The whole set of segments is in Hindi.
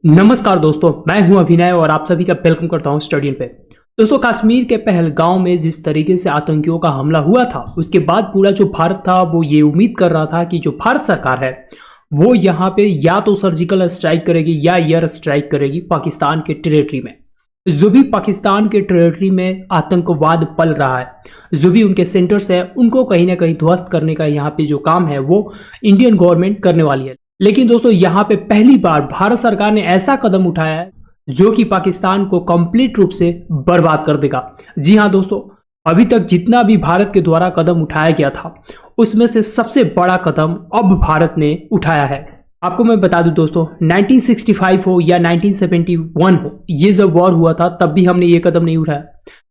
नमस्कार दोस्तों, मैं हूं अभिनय और आप सभी का वेलकम करता हूं स्टडी पे। दोस्तों, कश्मीर के पहलगांव में जिस तरीके से आतंकियों का हमला हुआ था, उसके बाद पूरा जो भारत था वो ये उम्मीद कर रहा था कि जो भारत सरकार है वो यहाँ पे या तो सर्जिकल स्ट्राइक करेगी या एयर स्ट्राइक करेगी पाकिस्तान के टेरिटरी में। जो भी पाकिस्तान के टेरिटरी में आतंकवाद पल रहा है, जो भी उनके सेंटर्स है, उनको कहीं ना कहीं ध्वस्त करने का यहाँ पे जो काम है वो इंडियन गवर्नमेंट करने वाली है। लेकिन दोस्तों, यहाँ पे पहली बार भारत सरकार ने ऐसा कदम उठाया है जो कि पाकिस्तान को कंप्लीट रूप से बर्बाद कर देगा। जी हाँ दोस्तों, अभी तक जितना भी भारत के द्वारा कदम उठाया गया था उसमें से सबसे बड़ा कदम अब भारत ने उठाया है। आपको मैं बता दूं दोस्तों, 1965 हो या 1971 हो, ये जब वॉर हुआ था तब भी हमने ये कदम नहीं उठाया।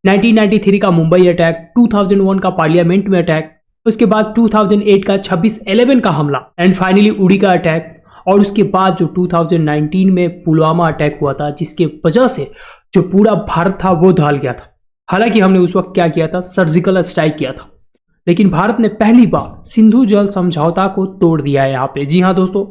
1993 का मुंबई अटैक, 2001 का पार्लियामेंट में अटैक, उसके बाद 2008 का 26/11 का हमला एंड फाइनली उड़ी का अटैक, और उसके बाद जो 2019 में पुलवामा अटैक हुआ था, जिसके वजह से जो पूरा भारत था वो ढल गया था। हालांकि हमने उस वक्त क्या किया था, सर्जिकल स्ट्राइक किया था। लेकिन भारत ने पहली बार सिंधु जल समझौता को तोड़ दिया है यहाँ पे। जी हाँ दोस्तों,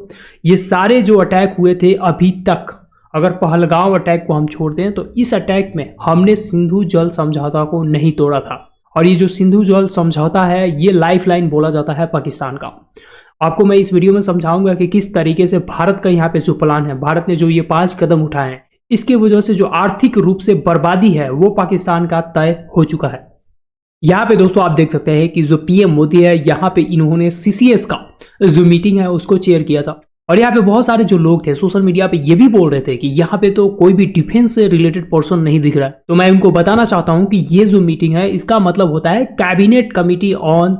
ये सारे जो अटैक हुए थे अभी तक, अगर पहलगांव अटैक को हम छोड़ दें तो इस अटैक में हमने सिंधु जल समझौता को नहीं तोड़ा था। और ये जो सिंधु जल समझौता है ये लाइफलाइन बोला जाता है पाकिस्तान का। आपको मैं इस वीडियो में समझाऊंगा कि किस तरीके से भारत का यहाँ पे जो प्लान है, भारत ने जो ये 5 कदम उठाए हैं, इसके वजह से जो आर्थिक रूप से बर्बादी है वो पाकिस्तान का तय हो चुका है। यहाँ पे दोस्तों आप देख सकते हैं कि जो पीएम मोदी है, यहाँ पे इन्होंने सीसीएस का जो मीटिंग है उसको चेयर किया था। और यहाँ पे बहुत सारे जो लोग थे सोशल मीडिया पे ये भी बोल रहे थे कि यहाँ पे तो कोई भी डिफेंस से रिलेटेड पर्सन नहीं दिख रहा है। तो मैं उनको बताना चाहता हूँ कि ये जो मीटिंग है इसका मतलब होता है कैबिनेट कमिटी ऑन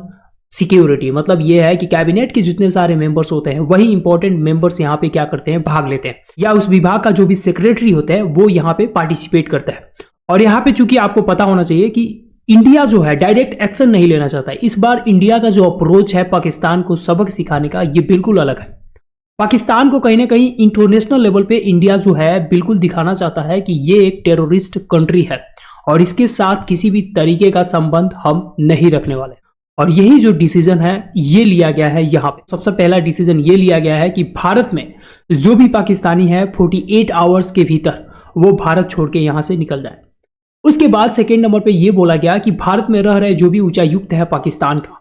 सिक्योरिटी। मतलब ये है कि कैबिनेट के जितने सारे मेंबर्स होते हैं वही इंपॉर्टेंट मेंबर्स यहाँ पे क्या करते हैं, भाग लेते हैं, या उस विभाग का जो भी सेक्रेटरी होता है वो यहाँ पे पार्टिसिपेट करता है। और यहाँ पे चूंकि आपको पता होना चाहिए कि इंडिया जो है डायरेक्ट एक्शन नहीं लेना चाहता है। इस बार इंडिया का जो अप्रोच है पाकिस्तान को सबक सिखाने का, ये बिल्कुल अलग है। पाकिस्तान को कहीं ना कहीं इंटरनेशनल लेवल पे इंडिया जो है बिल्कुल दिखाना चाहता है कि ये एक टेररिस्ट कंट्री है और इसके साथ किसी भी तरीके का संबंध हम नहीं रखने वाले। और यही जो डिसीजन है ये लिया गया है यहाँ पे। सबसे पहला डिसीजन ये लिया गया है कि भारत में जो भी पाकिस्तानी है 48 आवर्स के भीतर वो भारत छोड़ के यहाँ से निकल जाए। उसके बाद सेकेंड नंबर पे ये बोला गया कि भारत में रह रहे जो भी उच्चायुक्त है पाकिस्तान का,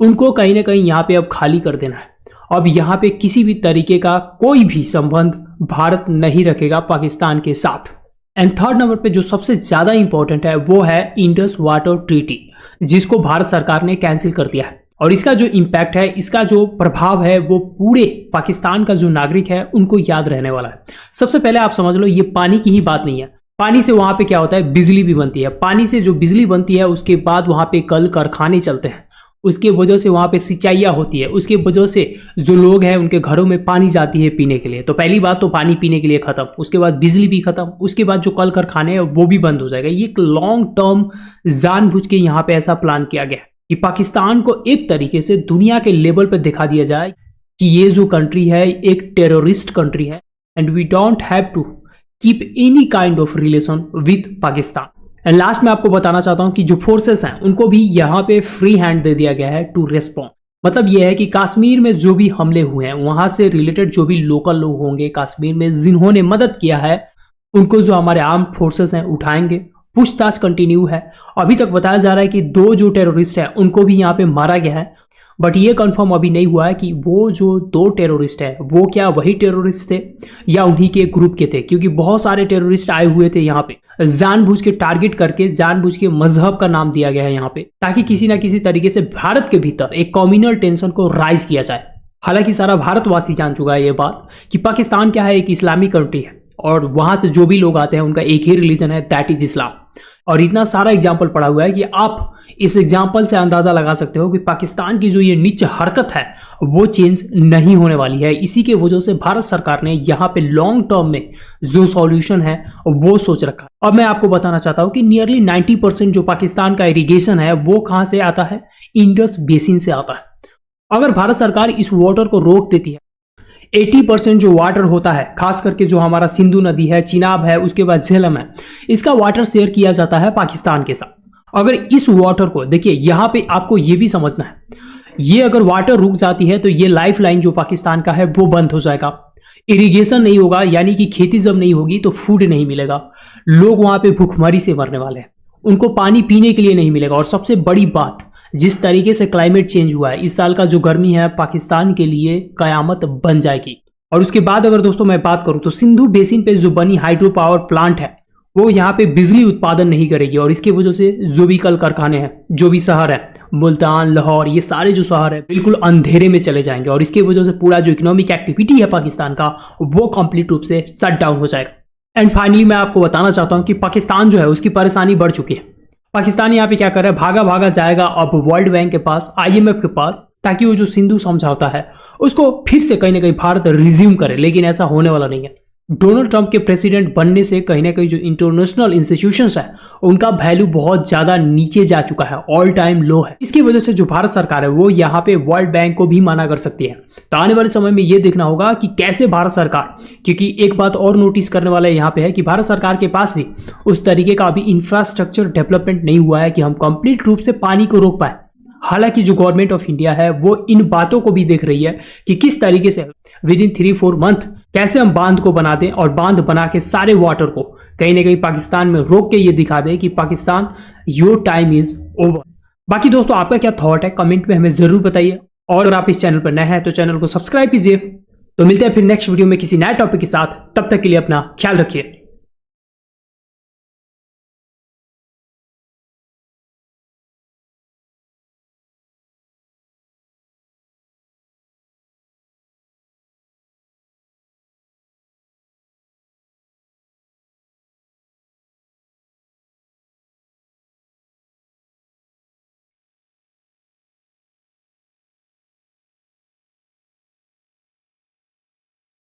उनको कहीं ना कहीं यहाँ पे अब खाली कर देना है। अब यहाँ पे किसी भी तरीके का कोई भी संबंध भारत नहीं रखेगा पाकिस्तान के साथ। एंड थर्ड नंबर पे जो सबसे ज्यादा इंपॉर्टेंट है वो है इंडस वाटर ट्रीटी, जिसको भारत सरकार ने कैंसिल कर दिया है। और इसका जो इम्पैक्ट है, इसका जो प्रभाव है वो पूरे पाकिस्तान का जो नागरिक है उनको याद रहने वाला है। सबसे पहले आप समझ लो, ये पानी की ही बात नहीं है। पानी से वहां पे क्या होता है, बिजली भी बनती है। पानी से जो बिजली बनती है उसके बाद वहां पे कल कारखाने चलते हैं, उसके वजह से वहां पे सिंचाइयाँ होती है, उसके वजह से जो लोग हैं उनके घरों में पानी जाती है पीने के लिए। तो पहली बात तो पानी पीने के लिए खत्म, उसके बाद बिजली भी खत्म, उसके बाद जो कल कारखाने हैं वो भी बंद हो जाएगा। ये एक लॉन्ग टर्म जानबूझ के यहाँ पे ऐसा प्लान किया गया कि पाकिस्तान को एक तरीके से दुनिया के लेवल पर दिखा दिया जाए कि ये जो कंट्री है एक टेररिस्ट कंट्री है and we don't have to keep any kind of relation with Pakistan. And last में आपको बताना चाहता हूं कि जो फोर्सेस हैं उनको भी यहाँ पे फ्री हैंड दे दिया गया है टू रेस्पॉन्ड। मतलब ये है कि कश्मीर में जो भी हमले हुए हैं वहां से रिलेटेड जो भी लोकल लोग होंगे कश्मीर में जिन्होंने मदद किया है, उनको जो हमारे आर्म फोर्सेस हैं उठाएंगे। पूछताछ कंटिन्यू है। अभी तक बताया जा रहा है कि 2 जो टेररिस्ट है उनको भी यहाँ पे मारा गया है, बट ये कंफर्म अभी नहीं हुआ है कि वो जो 2 टेररिस्ट है वो क्या वही टेररिस्ट थे या उन्हीं के ग्रुप के थे। क्योंकि बहुत सारे टेररिस्ट आए हुए थे यहाँ पे, जानबूझ के टारगेट करके, जानबूझ के मजहब का नाम दिया गया है यहाँ पे, ताकि किसी ना किसी तरीके से भारत के भीतर एक कम्युनल टेंशन को राइज किया जाए। हालांकि सारा भारतवासी जान चुका है ये बात कि पाकिस्तान क्या है, एक इस्लामिक कंट्री है और वहां से जो भी लोग आते हैं उनका एक ही रिलीजन है, दैट इज इस्लाम। और इतना सारा एग्जाम्पल पड़ा हुआ है कि आप इस एग्जाम्पल से अंदाजा लगा सकते हो कि पाकिस्तान की जो ये नीच हरकत है वो चेंज नहीं होने वाली है। इसी के वजह से भारत सरकार ने यहाँ पे लॉन्ग टर्म में जो सॉल्यूशन है वो सोच रखा। अब मैं आपको बताना चाहता हूँ कि नियरली 90% जो पाकिस्तान का इरिगेशन है वो कहाँ से आता है, इंडस बेसिन से आता है। अगर भारत सरकार इस वाटर को रोक देती है, 80% जो वाटर होता है, खास करके जो हमारा सिंधु नदी है, चिनाब है, उसके बाद झेलम है, इसका वाटर शेयर किया जाता है पाकिस्तान के साथ। अगर इस वाटर को देखिए, यहाँ पे आपको ये भी समझना है, ये अगर वाटर रुक जाती है तो ये लाइफ लाइन जो पाकिस्तान का है वो बंद हो जाएगा। इरिगेशन नहीं होगा, यानी कि खेती जब नहीं होगी तो फूड नहीं मिलेगा, लोग वहां पे भूखमरी से मरने वाले हैं, उनको पानी पीने के लिए नहीं मिलेगा। और सबसे बड़ी बात, जिस तरीके से क्लाइमेट चेंज हुआ है, इस साल का जो गर्मी है पाकिस्तान के लिए कयामत बन जाएगी। और उसके बाद अगर दोस्तों मैं बात करूं तो सिंधु बेसिन पे जो बनी हाइड्रो पावर प्लांट है वो यहाँ पे बिजली उत्पादन नहीं करेगी, और इसकी वजह से जो भी कल कारखाने हैं, जो भी शहर है, मुल्तान, लाहौर, ये सारे जो शहर है बिल्कुल अंधेरे में चले जाएंगे, और इसकी वजह से पूरा जो इकोनॉमिक एक्टिविटी है पाकिस्तान का वो कंप्लीट रूप से शट डाउन हो जाएगा। एंड फाइनली मैं आपको बताना चाहता हूँ कि पाकिस्तान जो है उसकी परेशानी बढ़ चुकी है। पाकिस्तान यहाँ पे क्या कर रहा है, भागा भागा जाएगा अब वर्ल्ड बैंक के पास, IMF के पास, ताकि वो जो सिंधु समझौता है उसको फिर से कहीं ना कहीं भारत रिज्यूम करे, लेकिन ऐसा होने वाला नहीं है। डोनाल्ड ट्रंप के प्रेसिडेंट बनने से कहीं ना कहीं जो इंटरनेशनल इंस्टीट्यूशंस है उनका वैल्यू बहुत ज्यादा नीचे जा चुका है, ऑल टाइम लो है। इसकी वजह से जो भारत सरकार है वो यहाँ पे वर्ल्ड बैंक को भी मना कर सकती है। तो आने वाले समय में ये देखना होगा कि कैसे भारत सरकार, क्योंकि एक बात और नोटिस करने वाला यहाँ पे है कि भारत सरकार के पास भी उस तरीके का अभी इंफ्रास्ट्रक्चर डेवलपमेंट नहीं हुआ है कि हम कंप्लीट रूप से पानी को रोक पाए। हालांकि जो गवर्नमेंट ऑफ इंडिया है वो इन बातों को भी देख रही है कि किस तरीके से विद इन 3-4 मंथ कैसे हम बांध को बना दें, और बांध बना के सारे वाटर को कहीं ना कहीं पाकिस्तान में रोक के ये दिखा दें कि Pakistan your time is over. बाकी दोस्तों आपका क्या थॉट है कमेंट में हमें जरूर बताइए, और अगर आप इस चैनल पर नए हैं तो चैनल को सब्सक्राइब कीजिए। तो मिलते हैं फिर नेक्स्ट वीडियो में किसी नए टॉपिक के साथ, तब तक के लिए अपना ख्याल रखिए।